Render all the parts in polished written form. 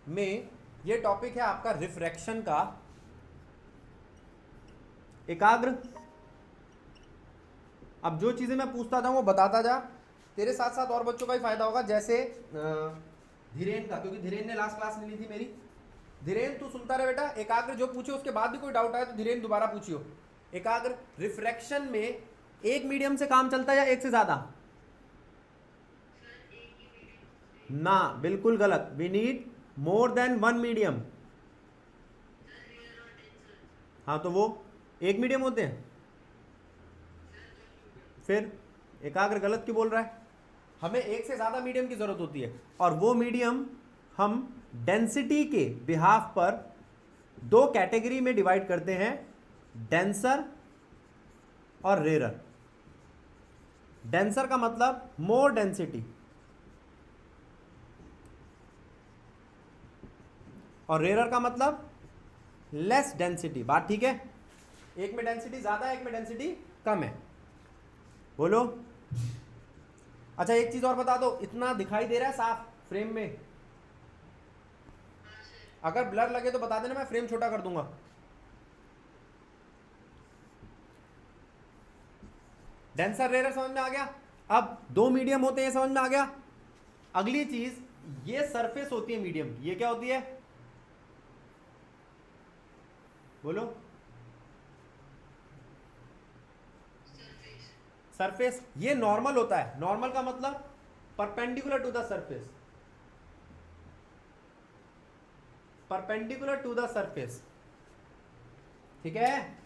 में ये टॉपिक है आपका रिफ्रैक्शन का। एकाग्र, अब जो चीज़ें मैं पूछता जाऊँ वो बताता जा, तेरे साथ साथ और बच्चों का ही फायदा होगा। जैसे धीरेन का, क्योंकि धीरेन ने लास्ट क्लास ले ली थी मेरी। धीरेन तू सुनता रहे बेटा, एकाग्र जो पूछे उसके बाद भी कोई डाउट आए तो धीरेन दोबारा पूछियो। एकाग्र, रिफ्रैक्शन में एक मीडियम से काम चलता है या एक से ज़्यादा? ना, बिल्कुल गलत। We need more than one medium. हाँ तो वो एक मीडियम होते हैं। फिर एकाग्र गलत क्यों बोल रहा है? हमें एक से ज़्यादा मीडियम की ज़रूरत होती है, और वो मीडियम हम डेंसिटी के बिहाफ पर दो कैटेगरी में डिवाइड करते हैं, डेंसर और रेरर। डेंसर का मतलब मोर डेंसिटी, और रेरर का मतलब लेस डेंसिटी। बात ठीक है? एक में डेंसिटी ज़्यादा है, एक में डेंसिटी कम है। बोलो। अच्छा एक चीज़ और बता दो, इतना दिखाई दे रहा है साफ फ्रेम में? अगर ब्लर लगे तो बता देना, मैं फ्रेम छोटा कर दूंगा। डेंसर रेरर समझ में आ गया? अब दो मीडियम होते हैं, समझ में आ गया? अगली चीज, ये सरफेस होती है मीडियम, ये क्या होती है? बोलो। सरफेस। ये नॉर्मल होता है। नॉर्मल का मतलब perpendicular to the surface, perpendicular to the surface. ठीक है?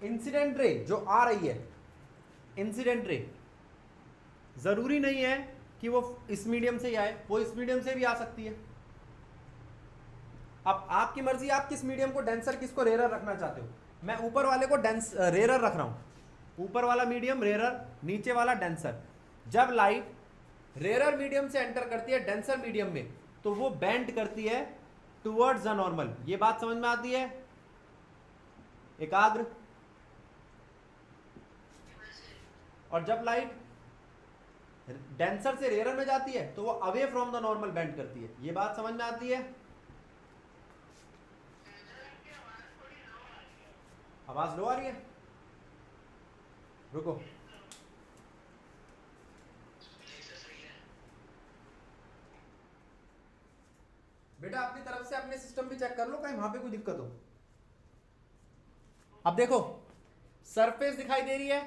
इंसिडेंट रे जो आ रही है, इंसिडेंट रे जरूरी नहीं है कि वो इस मीडियम से ही आए, वो इस मीडियम से भी आ सकती है। अब आपकी मर्जी, आप किस मीडियम को डेंसर, किसको रेरर रखना चाहते हो। मैं ऊपर वाले को रेरर रख रहा हूं, ऊपर वाला मीडियम रेरर, नीचे वाला डेंसर। जब लाइट रेरर मीडियम से एंटर करती है डेंसर मीडियम में, तो वो बेंड करती है टुवर्ड्स द नॉर्मल। ये बात समझ में आती है? एकाग्र। और जब लाइट डेंसर से रेरर में जाती है तो वो away from the normal bend करती है। ये बात समझ में आती है? आवाज लो आ रही है? रुको। बेटा अपनी तरफ से अपने सिस्टम भी चेक कर लो, कहीं वहां पे कोई दिक्कत हो। अब देखो, सरफेस दिखाई दे रही है,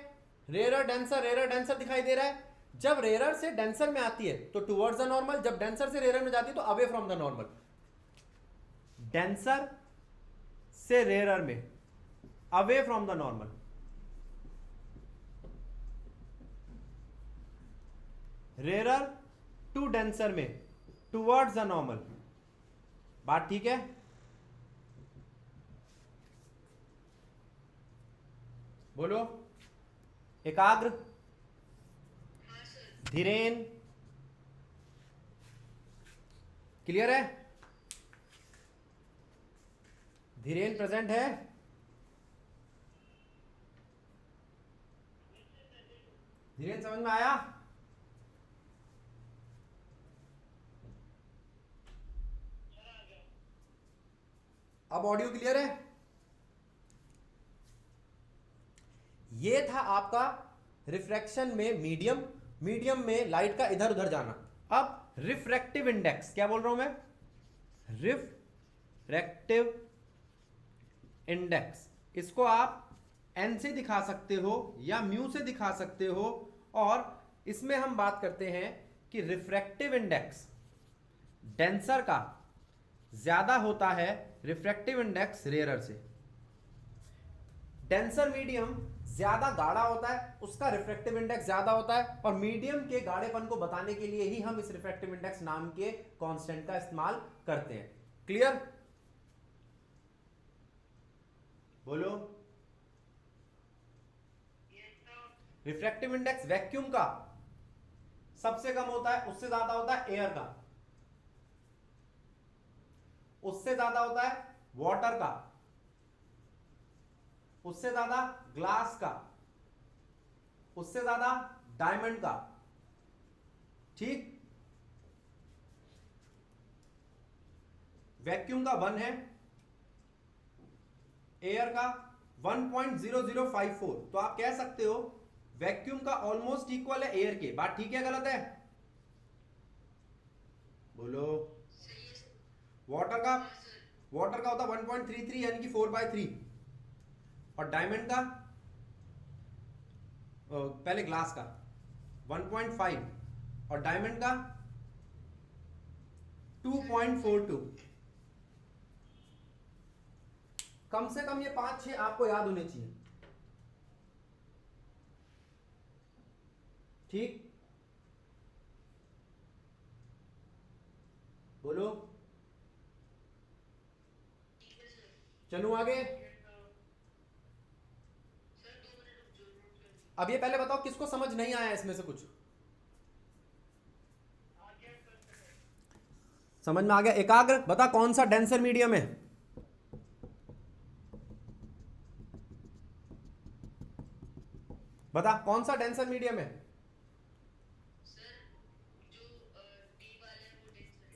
रेरर डेंसर दिखाई दे रहा है। जब रेरर से डेंसर में आती है तो टुवर्ड्स द नॉर्मल, जब डेंसर से रेरर में जाती है तो away from the normal. Denser से रेरर में away from the normal, rarer to denser में टुवर्ड्स द नॉर्मल। बात ठीक है? बोलो। एकाग्र, धीरेन, क्लियर है? धीरेन प्रेजेंट है? धीरेन समझ में आया? अब ऑडियो क्लियर है? ये था आपका रिफ्रैक्शन में मीडियम, मीडियम में लाइट का इधर उधर जाना। अब रिफ्रैक्टिव इंडेक्स, क्या बोल रहा हूं मैं? रिफ्रैक्टिव इंडेक्स, इसको आप एन से दिखा सकते हो या म्यू से दिखा सकते हो। और इसमें हम बात करते हैं कि रिफ्रैक्टिव इंडेक्स डेंसर का ज्यादा होता है, रिफ्रैक्टिव इंडेक्स रेयरर से। डेंसर मीडियम ज्यादा गाढ़ा होता है, उसका रिफ्रैक्टिव इंडेक्स ज्यादा होता है, और मीडियम के गाढ़ेपन को बताने के लिए ही हम इस रिफ्रैक्टिव इंडेक्स नाम के कांस्टेंट का इस्तेमाल करते हैं। क्लियर? बोलो। रिफ्रैक्टिव इंडेक्स वैक्यूम का सबसे कम होता है, उससे ज्यादा होता है एयर का, उससे ज्यादा होता है वाटर का, उससे ज्यादा ग्लास का, उससे ज्यादा डायमंड का, ठीक। वैक्यूम का 1 है, एयर का 1.0054। तो आप कह सकते हो वैक्यूम का ऑलमोस्ट इक्वल है एयर के। बात ठीक है गलत है? बोलो। वाटर का होता 1.33 यानी कि 4/3। और डायमंड का पहले ग्लास का 1.5 और डायमंड का 2.42। कम से कम ये 5-6 आपको याद होने चाहिए, ठीक। बोलो। चलूं आगे? अब ये पहले बताओ किसको समझ नहीं आया इसमें से कुछ? समझ में आ गया? एकाग्र बता कौन सा डेंसर मीडियम है? बता कौन सा डेंसर मीडियम है?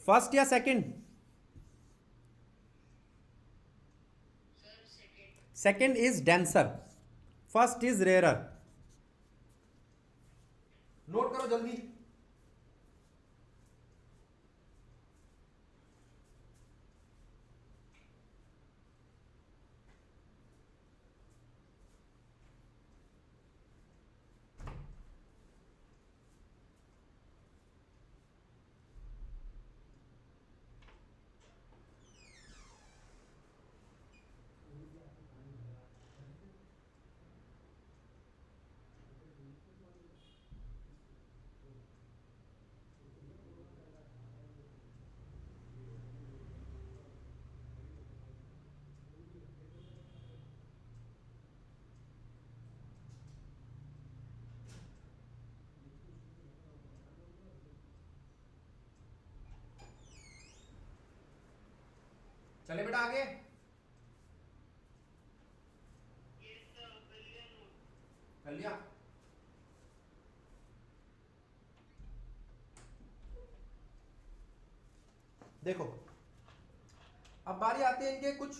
फर्स्ट या second? Second is denser, first is rarer. Note करो जल्दी। चले बेटा आगे। कर लिया? देखो अब बारी आती है इनके कुछ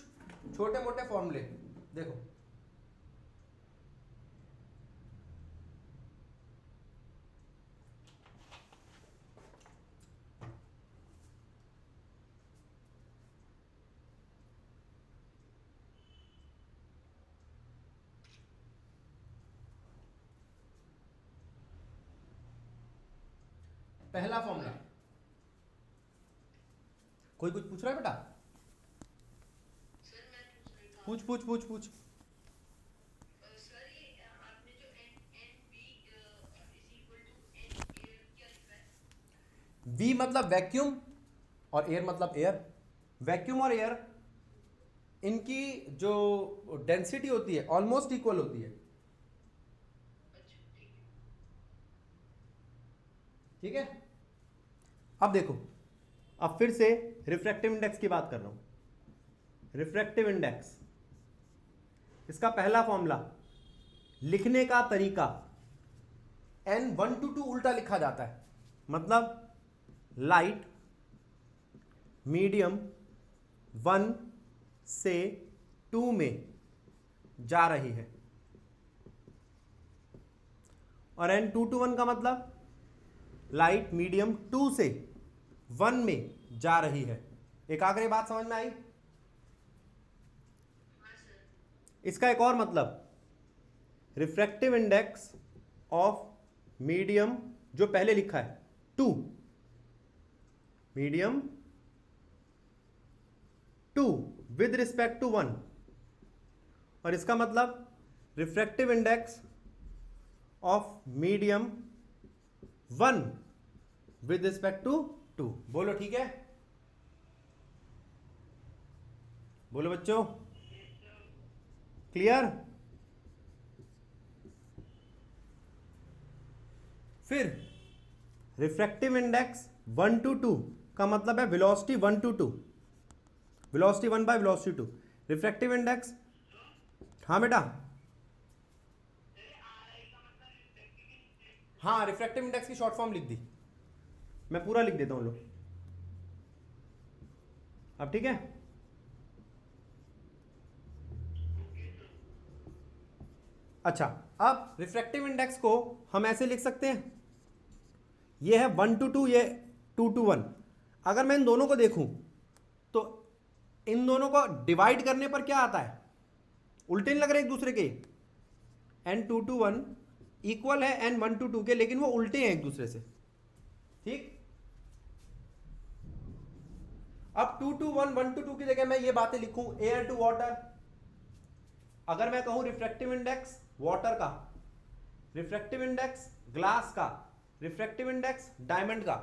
छोटे मोटे फॉर्मूले। देखो पहला फॉर्मूला, कोई कुछ पूछ रहा है बेटा? पूछ पूछ पूछ पूछ। V मतलब वैक्यूम और एयर मतलब एयर। वैक्यूम और एयर इनकी जो डेंसिटी होती है ऑलमोस्ट इक्वल होती है, ठीक है। अब देखो, अब फिर से रिफ्रैक्टिव इंडेक्स की बात कर रहा हूं। रिफ्रैक्टिव इंडेक्स, इसका पहला फॉर्मूला, लिखने का तरीका N1 to 2 उल्टा लिखा जाता है। मतलब लाइट मीडियम 1 से 2 में जा रही है, और N2 to 1 का मतलब लाइट मीडियम 2 से 1 में जा रही है। एकाग्र बात समझ में आई? इसका एक और मतलब, रिफ्रैक्टिव इंडेक्स ऑफ मीडियम जो पहले लिखा है 2, मीडियम 2 विद रिस्पेक्ट टू 1, और इसका मतलब refractive index of medium 1 with respect to 2। बोलो ठीक है? बोलो बच्चों, क्लियर? फिर रिफ्रैक्टिव इंडेक्स 1 to 2 का मतलब है velocity 1 to 2, velocity 1 by velocity 2। Refractive index, हाँ बेटा, हाँ, रिफ्रैक्टिव इंडेक्स की शॉर्ट फॉर्म लिख दी, मैं पूरा लिख देता हूं लो। अब ठीक है। अच्छा, अब रिफ्रैक्टिव इंडेक्स को हम ऐसे लिख सकते हैं, ये है 1:2, ये 2:1। अगर मैं इन दोनों को देखूं तो इन दोनों को डिवाइड करने पर क्या आता है, उल्टे नहीं लग रहे एक दूसरे के। n2:1 इक्वल है n1:2 के, लेकिन वो उल्टे हैं एक दूसरे से, ठीक। अब 2:1 1:2 की जगह मैं ये बातें लिखूं, एयर टू वाटर। अगर मैं कहूं रिफ्रैक्टिव इंडेक्स वाटर का, रिफ्रैक्टिव इंडेक्स ग्लास का, रिफ्रैक्टिव इंडेक्स डायमंड का,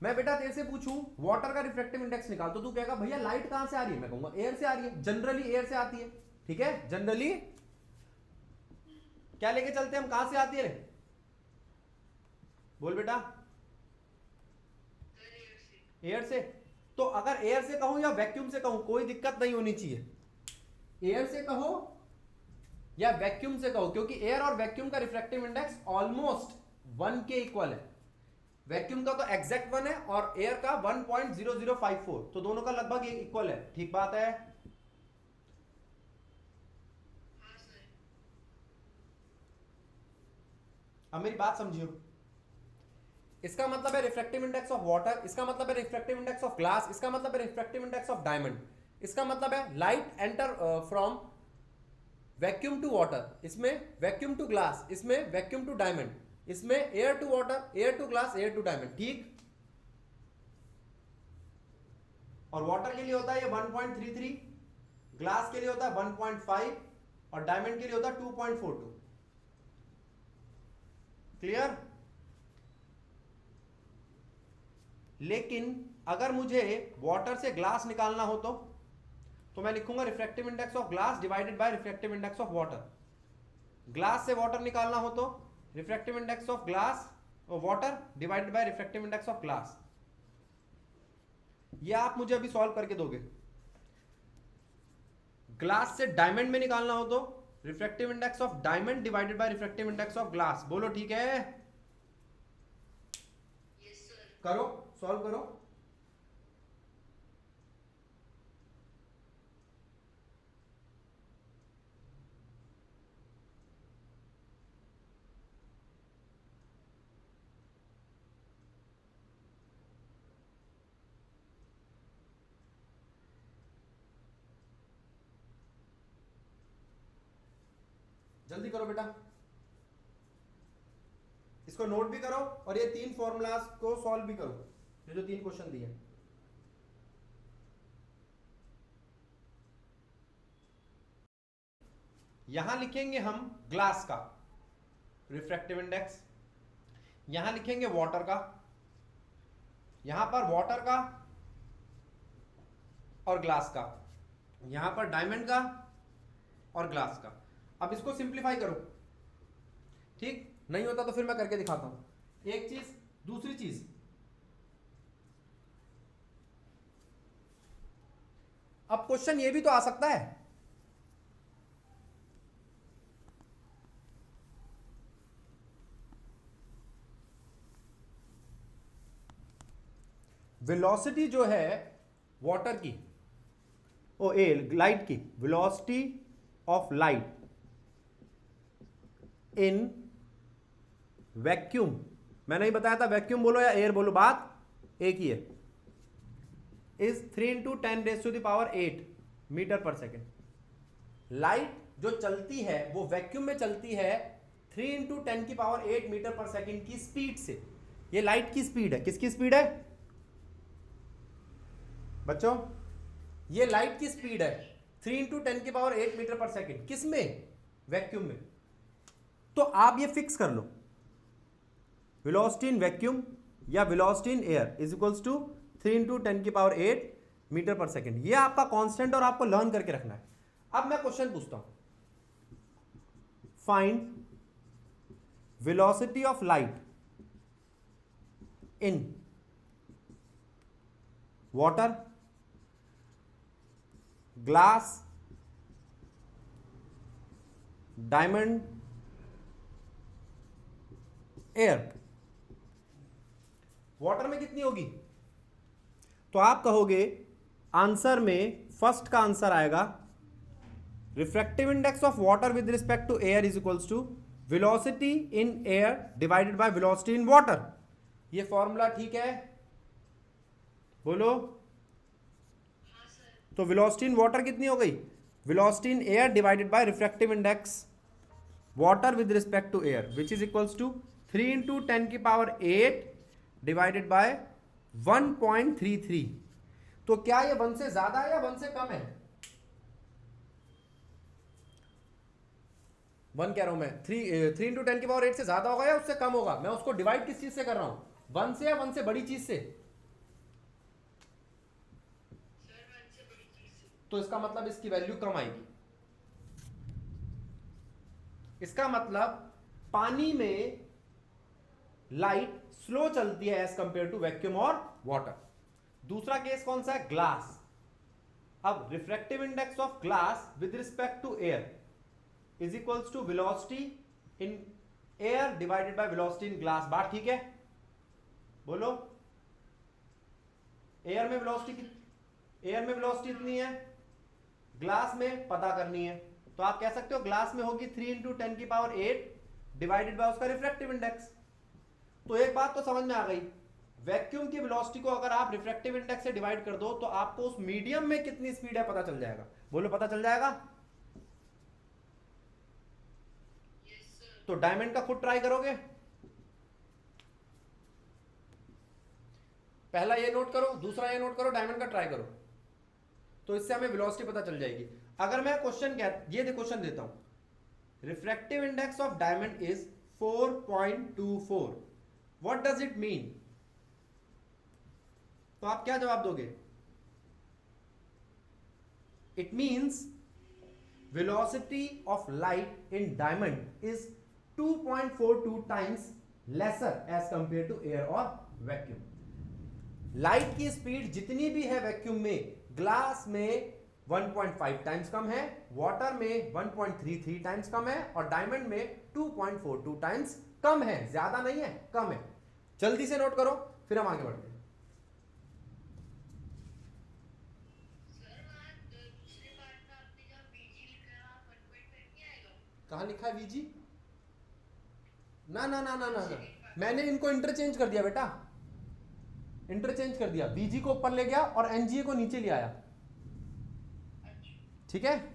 मैं बेटा तेरे से पूछूं वाटर का रिफ्रैक्टिव इंडेक्स निकाल, तो तू कहेगा भैया लाइट कहां से आ रही है, मैं कहूंगा एयर से आ रही है, जनरली एयर से आती है, ठीक है। जनरली क्या लेके चलते हैं हम, कहां से आती है रे, बोल बेटा। एयर से। तो अगर एयर से कहूं या वैक्यूम से कहूं कोई दिक्कत नहीं होनी चाहिए, एयर से कहो या वैक्यूम से कहो, क्योंकि एयर और वैक्यूम का रिफ्रैक्टिव इंडेक्स ऑलमोस्ट 1 के इक्वल है। वैक्यूम का तो एग्जैक्ट 1 है और एयर का 1.0054, तो दोनों का लगभग इक्वल है, ठीक बात है। अब मेरी बात समझियो, इसका मतलब है रिफ्रैक्टिव इंडेक्स ऑफ वाटर, इसका मतलब है रिफ्रैक्टिव इंडेक्स ऑफ ग्लास, इसका मतलब है रिफ्रैक्टिव इंडेक्स ऑफ डायमंड, इसका मतलब है light enter from vacuum to water, इसमें वैक्यूम टू ग्लास, इसमें वैक्यूम टू डायमंड, इसमें air to water, air to glass, air to diamond, ठीक। और वाटर के लिए होता है ये 1.33, ग्लास के लिए होता है 1.5 और डायमंड के लिए होता है 2.42। क्लियर। लेकिन अगर मुझे वाटर से ग्लास निकालना हो तो मैं लिखूंगा refractive index of glass divided by refractive index of water. Glass से वाटर निकालना हो तो रिफ्रैक्टिव इंडेक्स ऑफ ग्लास और water divided by refractive index of glass. ये आप मुझे अभी सॉल्व करके दोगे। ग्लास से डायमंड में निकालना हो तो refractive index of diamond divided by refractive index of glass. बोलो ठीक है। करो, सॉल्व करो। जल्दी करो बेटा, इसको नोट भी करो और ये 3 फॉर्मूलाज को सॉल्व भी करो, ये जो 3 क्वेश्चन दिए। यहां लिखेंगे हम ग्लास का रिफ्रैक्टिव इंडेक्स, यहां लिखेंगे वाटर का, यहां पर वाटर का और ग्लास का, यहां पर डायमंड का और ग्लास का। अब इसको सिंप्लीफाई करो, ठीक। नहीं होता तो फिर मैं करके दिखाता हूं। एक चीज, दूसरी चीज, अब क्वेश्चन ये भी तो आ सकता है, वेलोसिटी जो है वाटर की, ओ ए लाइट की, velocity of light in vacuum, मैंने ही बताया था वैक्यूम बोलो या एयर बोलो बात एक ही है, इज 3 × 10⁸ मीटर पर सेकेंड। लाइट जो चलती है वो वैक्यूम में चलती है 3 × 10⁸ मीटर पर सेकेंड की स्पीड से। ये लाइट की स्पीड है, किसकी स्पीड है बच्चों, ये लाइट की स्पीड है 3 × 10⁸ मीटर पर सेकेंड, किसमें, वैक्यूम में। तो आप ये फिक्स कर लो, वेलोसिटी इन वैक्यूम या velocity in air is equals to 3 × 10⁸ metre पर सेकेंड। ये आपका कांस्टेंट और आपको लर्न करके रखना है। अब मैं क्वेश्चन पूछता हूं, find velocity of light in water, glass, diamond air. Water में कितनी होगी? तो आप कहोगे आंसर में फर्स्ट का आंसर आएगा refractive index of water with respect to air is equals to velocity in air divided by velocity in water. ये फॉर्मूला ठीक है? बोलो। तो वेलोसिटी इन वाटर कितनी हो गई? Velocity in air divided by refractive index water with respect to air which is equals to 3 into 10⁸ divided by 1.33। तो क्या ये 1 से ज्यादा है या 1 से कम है? 1 कह रहा हूं मैं। 3 इंटू 10⁸ से ज्यादा होगा या उससे कम होगा? मैं उसको डिवाइड किस चीज से कर रहा हूं, 1 से या 1 से बड़ी चीज से? तो इसका मतलब इसकी वैल्यू कम आएगी। इसका मतलब पानी में लाइट स्लो चलती है एज कंपेयर टू वैक्यूम और वाटर। दूसरा केस कौन सा है? ग्लास। अब refractive index of glass with respect to air is equals to velocity in air divided by velocity in glass. बात ठीक है? बोलो। एयर में वेलोसिटी कितनी है? ग्लास में पता करनी है। तो आप कह सकते हो ग्लास में होगी 3 इंटू 10⁸ डिवाइडेड बाय उसका रिफ्रैक्टिव इंडेक्स। तो एक बात तो समझ में आ गई, वैक्यूम की वेलोसिटी को अगर आप रिफ्रैक्टिव इंडेक्स से डिवाइड कर दो तो आपको उस मीडियम में कितनी स्पीड है पता चल जाएगा। बोलो, पता चल जाएगा? तो डायमंड का खुद ट्राई करोगे? पहला ये नोट करो, दूसरा ये नोट करो, डायमंड का ट्राई करो, तो इससे हमें वेलोसिटी पता चल जाएगी। अगर मैं ये क्वेश्चन देता हूं, refractive index of diamond is 4.24, what does it mean? तो आप क्या जवाब दोगे? It means velocity of light in diamond is 2.42 times lesser as compare to air और वैक्यूम। लाइट की स्पीड जितनी भी है वैक्यूम में, ग्लास में 1.5 टाइम्स कम है, वाटर में 1.33 टाइम्स कम है और डायमंड में 2.42 टाइम्स कम है। ज्यादा नहीं है, कम है। जल्दी से नोट करो, फिर हम आगे बढ़ते हैं। कहां लिखा है वीजी? ना ना ना ना ना ना, मैंने इनको इंटरचेंज कर दिया बेटा, इंटरचेंज कर दिया। बीजी को ऊपर ले गया और एनजीए को नीचे ले आया। ठीक है?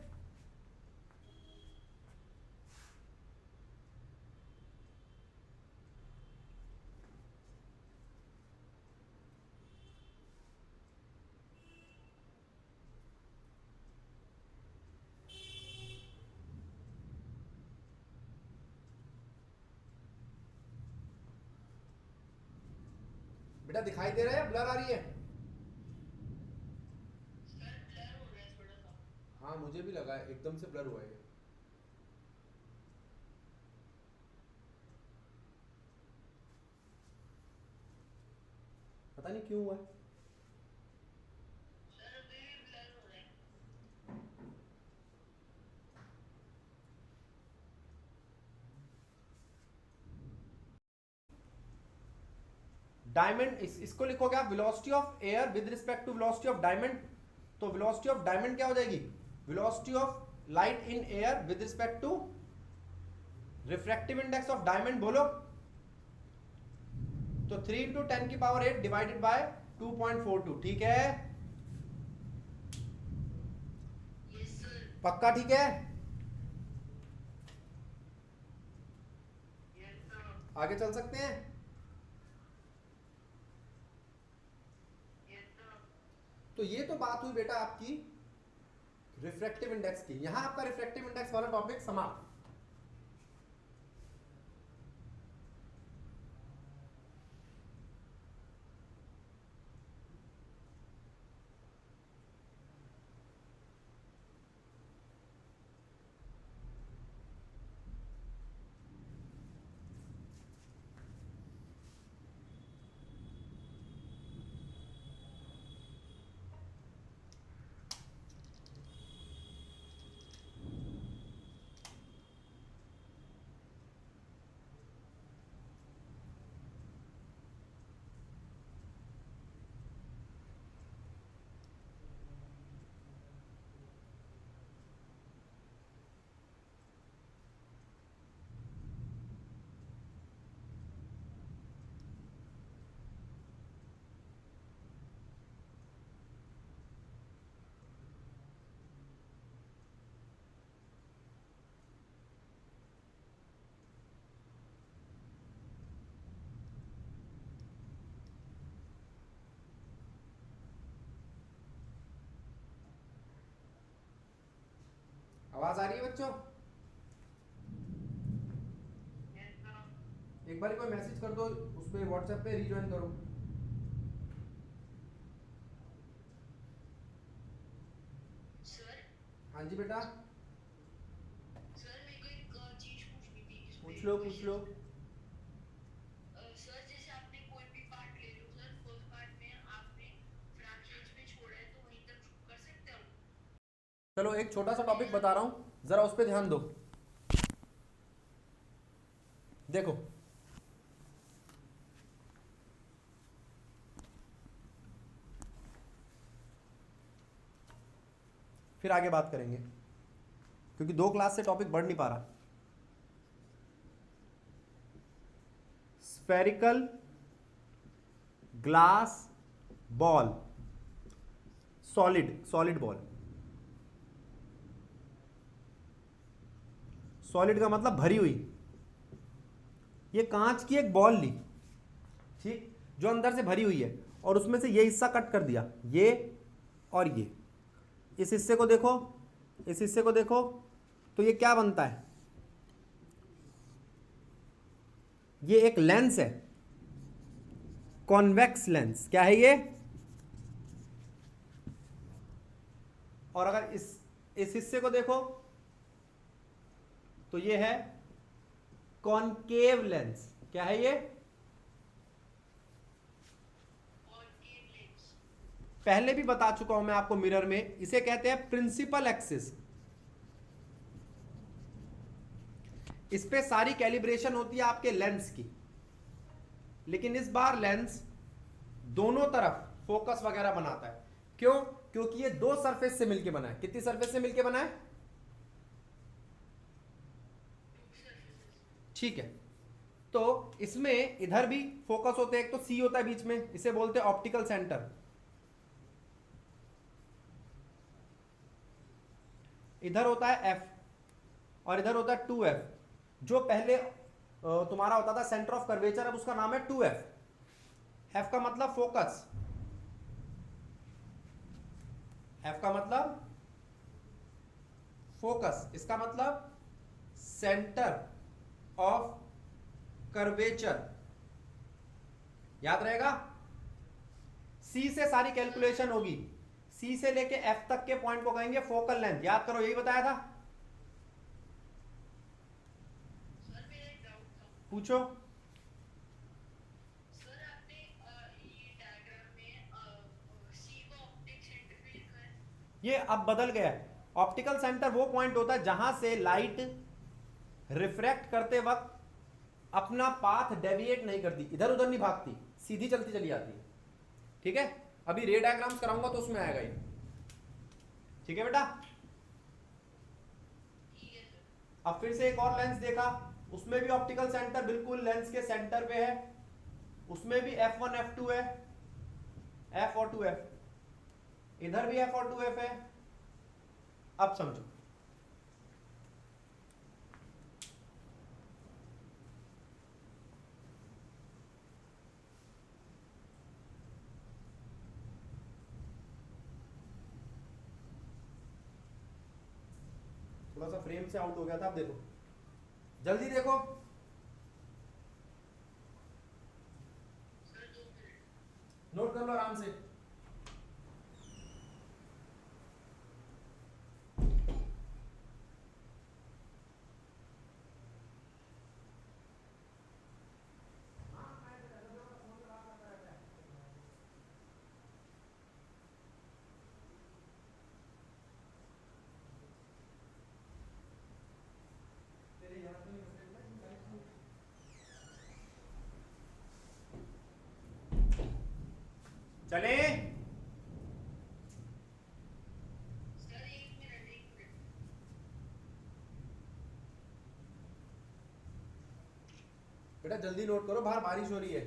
बेटा दिखाई दे रहा है या ब्लर आ रही है? हाँ मुझे भी लगा है, एकदम से ब्लर हुआ है। पता नहीं क्यों हुआ है। डायमंड, इसको लिखोगे आप velocity of air with respect to velocity of diamond. तो वेलोसिटी ऑफ डायमंड क्या हो जाएगी? Velocity of light in air with respect to refractive index of diamond. बोलो। तो 3 इंटू 10⁸ डिवाइडेड बाय 2.42। ठीक है? पक्का ठीक है? आगे चल सकते हैं? तो ये तो बात हुई बेटा आपकी रिफ्रैक्टिव इंडेक्स की। यहां आपका रिफ्रैक्टिव इंडेक्स वाला टॉपिक समाप्त। आवाज आ रही है बच्चों? एक बार कोई मैसेज कर दो उस पे, व्हाट्सएप पे रिज्वाइन करो। सर। हाँ जी बेटा। सर मेरे को एक चीज पूछनी थी इस पे पूछ लो पूछ लो। क्वेश्चंस में। सर जैसे आपने कोई भी पार्ट ले लो सर, फर्स्ट पार्ट में आपने फ्रैक्शंस पे छोड़ा है तो वहीं तक कर सकते हो? चलो एक छोटा सा टॉपिक बता रहा हूँ, जरा उस पर ध्यान दो। देखो, फिर आगे बात करेंगे क्योंकि 2 क्लास से टॉपिक बढ़ नहीं पा रहा। Spherical glass ball, solid ball. Solid का मतलब भरी हुई। ये कांच की एक बॉल ली, ठीक, जो अंदर से भरी हुई है, और उसमें से ये हिस्सा कट कर दिया, ये और ये। इस हिस्से को देखो, इस हिस्से को देखो, तो ये क्या बनता है? ये एक लेंस है, कॉन्वेक्स लेंस। क्या है ये? और अगर इस हिस्से को देखो तो ये है कॉनकेव लेंस। क्या है ये? पहले भी बता चुका हूं मैं आपको मिरर में, इसे कहते हैं प्रिंसिपल एक्सिस। इस पे सारी कैलिब्रेशन होती है आपके लेंस की, लेकिन इस बार लेंस दोनों तरफ फोकस वगैरह बनाता है। क्यों? क्योंकि ये 2 सरफेस से मिलकर बना है। कितनी सरफेस से मिलकर बना है? ठीक है, तो इसमें इधर भी फोकस होते हैं। एक तो सी होता है बीच में, इसे बोलते हैं ऑप्टिकल सेंटर। इधर होता है एफ और इधर होता है 2F। जो पहले तुम्हारा होता था सेंटर ऑफ कर्वेचर, अब उसका नाम है 2F। एफ का मतलब फोकस, एफ का मतलब फोकस, इसका मतलब सेंटर ऑफ कर्वेचर। याद रहेगा? सी से सारी कैलकुलेशन होगी, सी से लेके एफ तक के पॉइंट को कहेंगे फोकल लेंथ। याद करो, यही बताया था। सर मेरा एक डाउट था। पूछो। सर आपने ये डायग्राम में सी को ऑप्टिक सेंटर पे लिखा है। ये अब बदल गया है। ऑप्टिकल सेंटर वो पॉइंट होता है जहां से लाइट रिफ्रैक्ट करते वक्त अपना पाथ डेविएट नहीं करती, इधर उधर नहीं भागती, सीधी चलती चली जाती है। ठीक है, अभी रे डायग्राम्स कराऊंगा तो उसमें आएगा ये। ठीक है बेटा। ठीक है सर। अब फिर से एक और लेंस देखा, उसमें भी ऑप्टिकल सेंटर बिल्कुल लेंस के सेंटर पे है। उसमें भी F1 F2 है, F और 2F। इधर भी F और 2F है। अब समझो, थोड़ा सा फ्रेम से आउट हो गया था। अब देखो, जल्दी देखो। Sir 2 minute. नोट कर लो आराम से। चले। Sir 1 minute 1 minute. बेटा जल्दी नोट करो, बाहर बारिश हो रही है।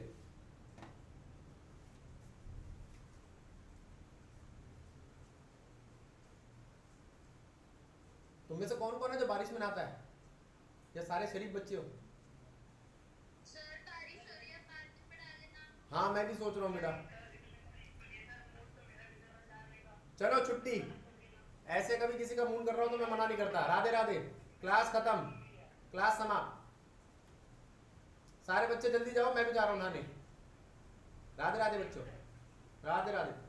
तुम में से कौन कौन है जो बारिश में नहाता है, या सारे शरीफ बच्चे हो? सर तारीफ हो रही है, पार्क में डालेना। हाँ मैं भी सोच रहा हूँ बेटा। चलो छुट्टी। ऐसे कभी किसी का मूड कर रहा हो तो मैं मना नहीं करता। राधे राधे। क्लास खत्म, क्लास समाप्त। सारे बच्चे जल्दी जाओ, मैं भी जा रहा हूँ नहाने। राधे राधे बच्चों, राधे राधे।